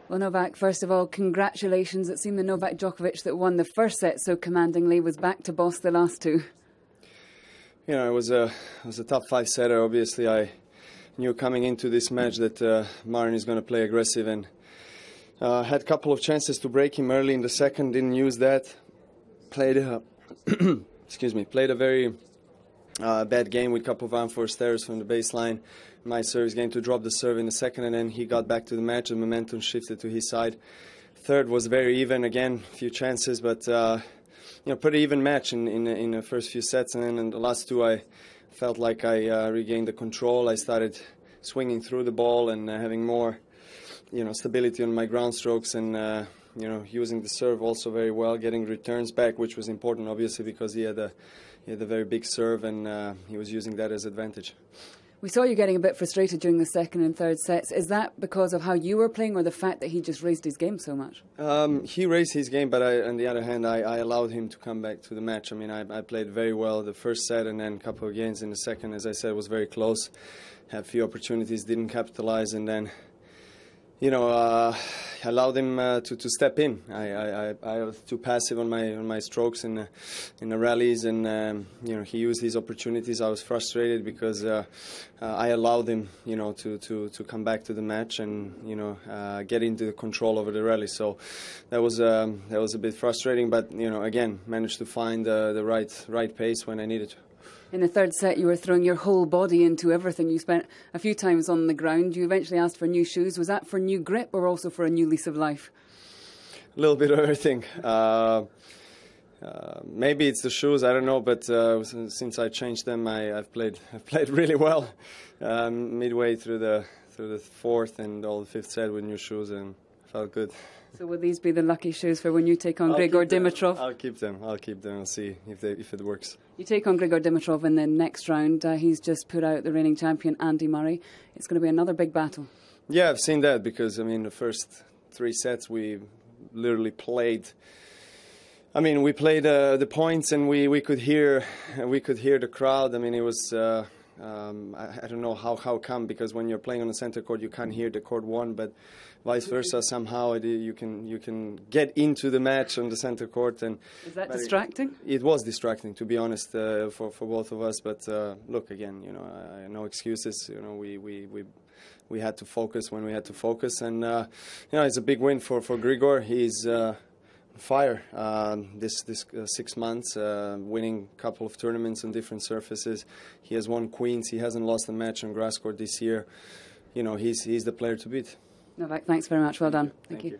Well, Novak, first of all, congratulations. It seemed the Novak Djokovic that won the first set so commandingly was back to boss the last two. You know, it was a top 5-setter. Obviously, I knew coming into this match that Marin is going to play aggressive, and had a couple of chances to break him early in the second. Didn't use that. Played played a very bad game with a couple of unforced errors from the baseline. My service game to drop the serve in the second, and then he got back to the match. The momentum shifted to his side. Third was very even. Again, a few chances, but pretty even match in the first few sets. And then in the last two, I felt like I regained the control. I started swinging through the ball and having more, stability on my ground strokes, and using the serve also very well, getting returns back, which was important, obviously, because he had a very big serve, and he was using that as advantage. We saw you getting a bit frustrated during the second and third sets. Is that because of how you were playing, or the fact that he just raised his game so much? He raised his game, but on the other hand, I allowed him to come back to the match. I mean, I played very well the first set, and then a couple of games in the second. As I said, was very close. Had a few opportunities, didn't capitalize, and then allowed him to step in. I was too passive on my strokes in the rallies, and he used his opportunities. I was frustrated because I allowed him to come back to the match and get into the control over the rally. So that was a bit frustrating, but again, managed to find the right pace when I needed to. In the third set, you were throwing your whole body into everything. You spent a few times on the ground. You eventually asked for new shoes. Was that for new grip or also for a new lease of life? A little bit of everything. Maybe it's the shoes, I don't know. But since I changed them, I've played really well. Midway through the fourth and all the fifth set with new shoes, and felt good. So will these be the lucky shoes for when you take on Grigor Dimitrov? I'll keep them. I'll see if it works. You take on Grigor Dimitrov in the next round. He's just put out the reigning champion, Andy Murray. It's going to be another big battle. Yeah, I've seen that because, the first 3 sets we literally played. We played the points, and we could hear the crowd. It was I don't know how come, because when you're playing on the center court you can't hear the court one, but vice versa somehow you can get into the match on the center court. And is that distracting? It was distracting, to be honest, for both of us. But look, again, no excuses. We had to focus when we had to focus, and it's a big win for Grigor. He's fire this 6 months, winning a couple of tournaments on different surfaces. He has won Queens. He hasn't lost a match on grass court this year. He's the player to beat. Novak, thanks very much. Well done. Thank you.